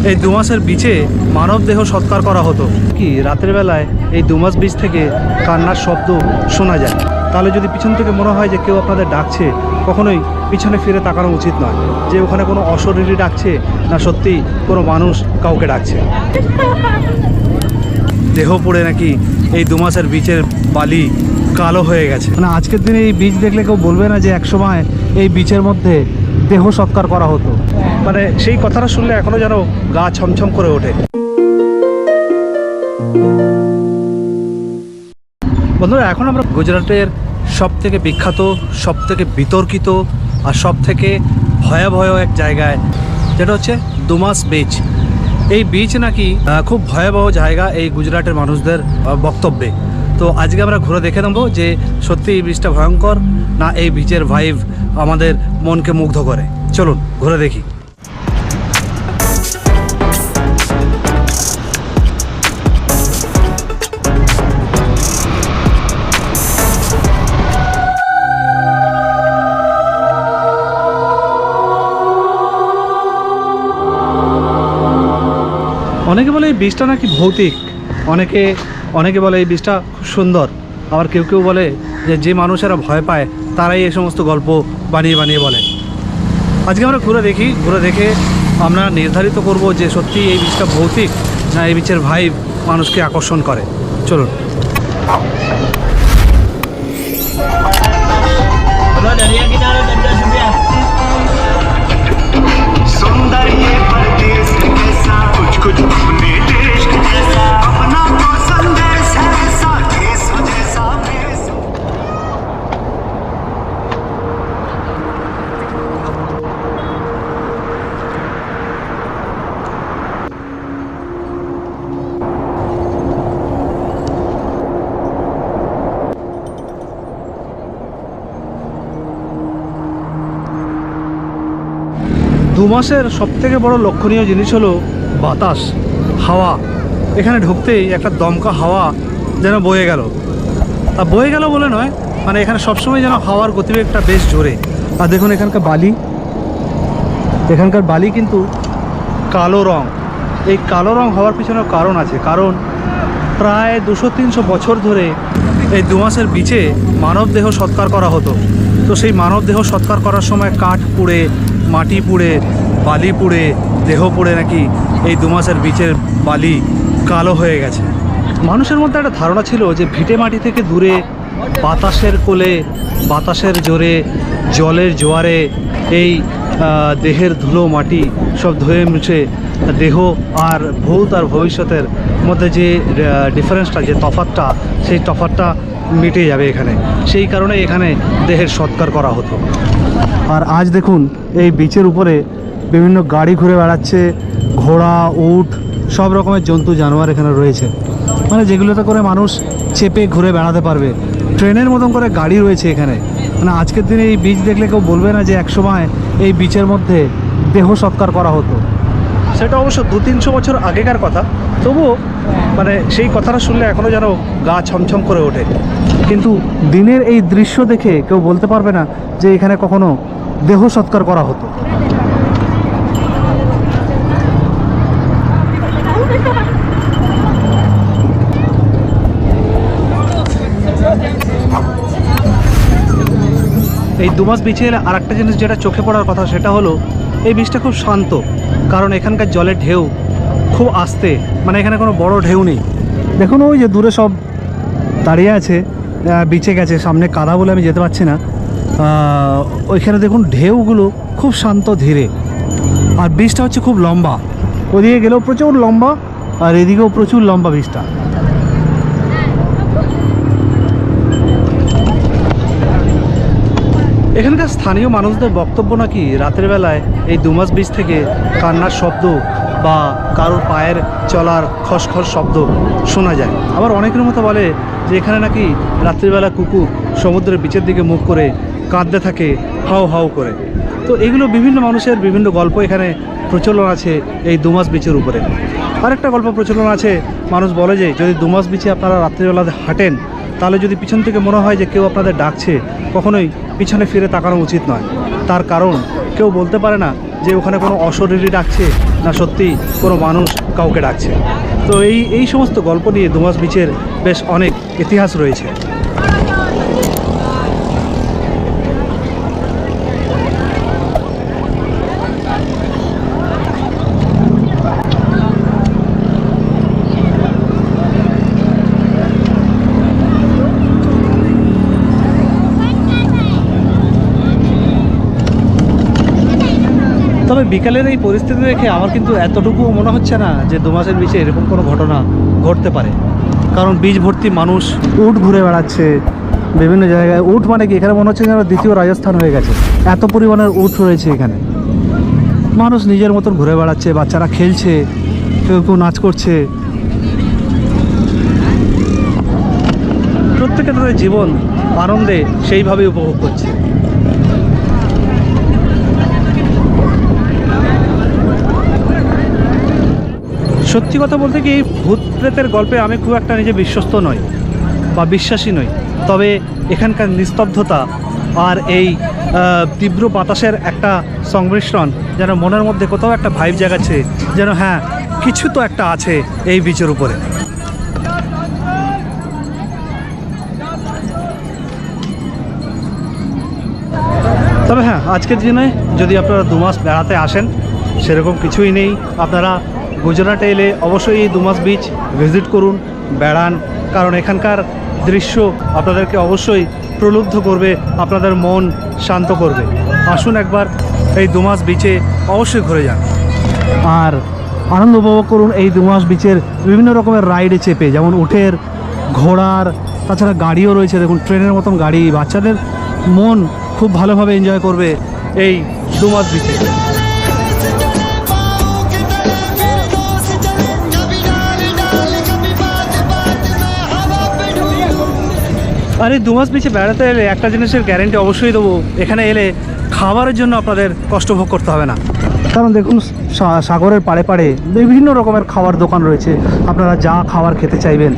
এই দুমাসের বিচে মানব দেহ সৎকার করা হতো কি রাতের বেলায় এই দুমাস বিচ থেকে কান্নার শব্দ শোনা যায়। তাহলে যদি পিছন থেকে মনে হয় যে কেউ আপনাদের ডাকছে, কখনোই পিছনে ফিরে তাকানো উচিত নয় যে ওখানে কোনো অশরীরী ডাকছে না সত্যি কোনো মানুষ কাউকে ডাকছে। দেহ পড়ে নাকি এই দুমাসের বিচের বালি কালো হয়ে গেছে। মানে আজকের দিনে এই বিচ দেখলে কেউ বলবে না যে একসময় এই বিচের মধ্যে দেহ সৎকার করা হতো। মানে সেই কথাটা শুনলে এখনো যেন গা ছমছম করে ওঠে। বন্ধুরা, এখন আমরা গুজরাটের সবথেকে বিখ্যাত, সবথেকে বিতর্কিত আর সবথেকে ভয়াবহ এক জায়গায়, যেটা হচ্ছে দুমাস বিচ। এই বিচ নাকি খুব ভয়াবহ জায়গা এই গুজরাটের মানুষদের বক্তব্যে। তো আজকে আমরা ঘুরে দেখে নেবো যে সত্যি এই বিচটা ভয়ঙ্কর না এই বিচের ভাইব আমাদের মনকে মুগ্ধ করে। চলুন ঘুরে দেখি। অনেকে বলে এই বীজটা নাকি ভৌতিক, অনেকে বলে এই বীজটা খুব সুন্দর, আবার কেউ কেউ বলে যে মানুষেরা ভয় পায় তারাই এই সমস্ত গল্প বানিয়ে বানিয়ে বলে। আজকে আমরা ঘুরে দেখে আমরা নির্ধারিত করব যে সত্যি এই বীজটা ভৌতিক না এই বীজের ভাইব মানুষকে আকর্ষণ করে। চলুন। দুমাসের সবথেকে বড় লক্ষণীয় জিনিস হলো বাতাস, হাওয়া। এখানে ঢুকতেই একটা দমকা হাওয়া যেন বয়ে গেল। আর বয়ে গেল বলে নয়, মানে এখানে সবসময় যেন হাওয়ার গতিবেগটা বেশ জোরে। আর দেখুন এখানকার বালি কিন্তু কালো রং। এই কালো রং হওয়ার পিছনেও কারণ আছে, কারণ প্রায় 200-300 বছর ধরে এই দুমাসের বিচে মানব দেহ সৎকার করা হতো। তো সেই মানব দেহ সৎকার করার সময় কাঠ পুড়ে, মাটি পুড়ে, বালি পুড়ে, দেহ পুড়ে নাকি এই দুমাসের বিচের বালি কালো হয়ে গেছে। মানুষের মধ্যে একটা ধারণা ছিল যে ভিটে মাটি থেকে দূরে বাতাসের কোলে, বাতাসের জোরে, জলের জোয়ারে এই দেহের ধুলো মাটি সব ধুয়ে মুছে দেহ আর ভূত আর ভবিষ্যতের মধ্যে যে ডিফারেন্সটা, যে তফাৎটা, সেই তফাৎটা মিটে যাবে এখানে। সেই কারণে এখানে দেহের সৎকার করা হতো। আর আজ দেখুন এই বিচের উপরে বিভিন্ন গাড়ি ঘুরে বেড়াচ্ছে, ঘোড়া, উট, সব রকমের জন্তু জানোয়ার এখানে রয়েছে, মানে যেগুলোতে করে মানুষ চেপে ঘুরে বেড়াতে পারবে। ট্রেনের মতন করে গাড়ি রয়েছে এখানে। মানে আজকের দিনে এই বিচ দেখলে কেউ বলবে না যে একসময় এই বিচের মধ্যে দেহ সৎকার করা হতো। সেটা অবশ্য 200-300 বছর আগেকার কথা, তবুও মানে সেই কথাটা শুনলে এখনও যেন গা ছমছম করে ওঠে। কিন্তু দিনের এই দৃশ্য দেখে কেউ বলতে পারবে না যে এখানে কখনো দেহ সৎকার করা হতো। এই দুমাস বিচে এলে আর একটা জিনিস যেটা চোখে পড়ার কথা, সেটা হলো এই বিচটা খুব শান্ত। কারণ এখানকার জলের ঢেউ খুব আস্তে, মানে এখানে কোনো বড় ঢেউ নেই। দেখুন ওই যে দূরে সব দাঁড়িয়ে আছে, বিচে গেছে, সামনে কাদা বলে আমি যেতে পারছি না। ওইখানে দেখুন ঢেউগুলো খুব শান্ত ধীরে। আর বিচটা হচ্ছে খুব লম্বা, ওদিকে গেলেও প্রচুর লম্বা আর এদিকেও প্রচুর লম্বা বিচটা। এখানকার স্থানীয় মানুষদের বক্তব্য নাকি রাতের বেলায় এই দুমাস বিচ থেকে কান্নার শব্দ বা কারোর পায়ের চলার খসখস শব্দ শোনা যায়। আবার অনেকের মতো বলে যে এখানে নাকি রাত্রিবেলা কুকুর সমুদ্রের বিচের দিকে মুখ করে কাঁদতে থাকে হাউ হাউ করে। তো এগুলো বিভিন্ন মানুষের বিভিন্ন গল্প এখানে প্রচলন আছে এই দুমাস বিচের উপরে। আরেকটা গল্প প্রচলন আছে, মানুষ বলে যে যদি দুমাস বিচে আপনারা রাত্রিবেলাতে হাঁটেন, তাহলে যদি পিছন থেকে মনে হয় যে কেউ আপনাদের ডাকছে, কখনোই পিছনে ফিরে তাকানো উচিত নয়। তার কারণ কেউ বলতে পারে না যে ওখানে কোনো অশরীরী ডাকছে না সত্যি কোনো মানুষ কাউকে ডাকছে। তো এই সমস্ত গল্প নিয়ে ডুমাস বিচের বেশ অনেক ইতিহাস রয়েছে। তবে বিকালের এই পরিস্থিতি দেখে আমার কিন্তু এতটুকুও মনে হচ্ছে না যে ডুমাসের বিচে এরকম কোনো ঘটনা ঘটতে পারে, কারণ বিচ ভর্তি মানুষ, উট ঘুরে বেড়াচ্ছে বিভিন্ন জায়গায়। উট মানে কি, এখানে মনে হচ্ছে যেন দ্বিতীয় রাজস্থান হয়ে গেছে, এত পরিমাণের উট রয়েছে এখানে। মানুষ নিজের মতন ঘুরে বেড়াচ্ছে, বাচ্চারা খেলছে, কেউ কেউ নাচ করছে। প্রত্যেকে তাদের জীবন আনন্দে সেইভাবে উপভোগ করছে। সত্যি কথা বলতে কি, ভূত প্রেতের গল্পে আমি খুব একটা নিজে বিশ্বস্ত নই বা বিশ্বাসী নই। তবে এখানকার নিস্তব্ধতা আর এই তীব্র বাতাসের একটা সংমিশ্রণ যেন মনের মধ্যে কোথাও একটা ভাইব জাগাচ্ছে, যেন হ্যাঁ কিছু তো একটা আছে এই বিচের উপরে। তবে হ্যাঁ, আজকের দিনে যদি আপনারা ডুমাস বেড়াতে আসেন, সেরকম কিছুই নেই। আপনারা গুজরাটে এলে অবশ্যই এই ডুমাস বিচ ভিজিট করুন, বেড়ান, কারণ এখানকার দৃশ্য আপনাদেরকে অবশ্যই প্রলুব্ধ করবে, আপনাদের মন শান্ত করবে। আসুন একবার এই ডুমাস বিচে অবশ্যই ঘুরে যান আর আনন্দ উপভোগ করুন এই ডুমাস বিচের বিভিন্ন রকমের রাইডে চেপে, যেমন উটের, ঘোড়ার, তাছাড়া গাড়িও রয়েছে। দেখুন ট্রেনের মতন গাড়ি, বাচ্চাদের মন খুব ভালোভাবে এনজয় করবে এই ডুমাস বিচে। আর এই ডুমাস বিচে বেড়াতে এলে একটা জিনিসের গ্যারেন্টি অবশ্যই দেবো, এখানে এলে খাবারের জন্য আপনাদের কষ্ট ভোগ করতে হবে না। কারণ দেখুন সাগরের পাড়ে পাড়ে বিভিন্ন রকমের খাবার দোকান রয়েছে, আপনারা যা খাবার খেতে চাইবেন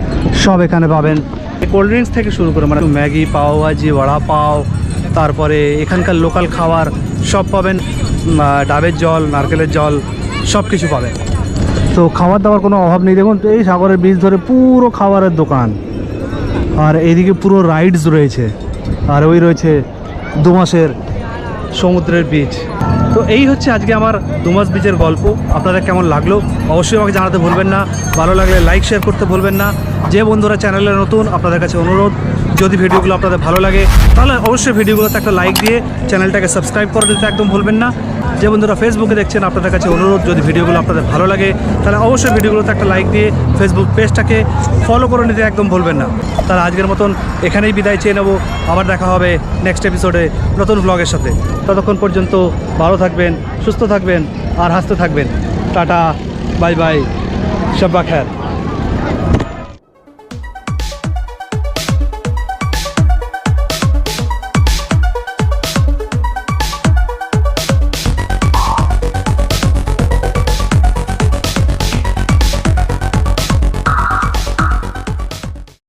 সব এখানে পাবেন। কোল্ড ড্রিঙ্কস থেকে শুরু করে মানে ম্যাগি, পাও ভাজি, বড়া পাও, তারপরে এখানকার লোকাল খাবার সব পাবেন, ডাবের জল, নারকেলের জল, সব কিছু পাবেন। তো খাবার দাবার কোনো অভাব নেই। দেখুন এই সাগরের বীচ ধরে পুরো খাবারের দোকান, আর এইদিকে পুরো রাইডস রয়েছে, আর ওই রয়েছে ডুমাসের সমুদ্রের বীচ। তো এই হচ্ছে আজকে আমার ডুমাস বিচের গল্প। আপনাদের কেমন লাগলো অবশ্যই আমাকে জানাতে ভুলবেন না। ভালো লাগলে লাইক শেয়ার করতে ভুলবেন না। যে বন্ধুরা চ্যানেলে নতুন, আপনাদের কাছে অনুরোধ, যদি ভিডিওগুলো আপনাদের ভালো লাগে তাহলে অবশ্যই ভিডিওগুলোতে একটা লাইক দিয়ে চ্যানেলটাকে সাবস্ক্রাইব করে দিতে একদম ভুলবেন না। যে বন্ধুরা ফেসবুকে দেখছেন, আপনাদের কাছে অনুরোধ, যদি ভিডিওগুলো আপনাদের ভালো লাগে তাহলে অবশ্যই ভিডিওগুলোতে একটা লাইক দিয়ে ফেসবুক পেজটাকে ফলো করে নিতে একদম ভুলবেন না। তাহলে আজকের মতন এখানেই বিদায় চেয়ে নেব। আবার দেখা হবে নেক্সট এপিসোডে নতুন ভ্লগের সাথে। ততক্ষণ পর্যন্ত ভালো থাকবেন, সুস্থ থাকবেন আর হাসতে থাকবেন। টাটা, বাই বাই, শব্বা খ্যার।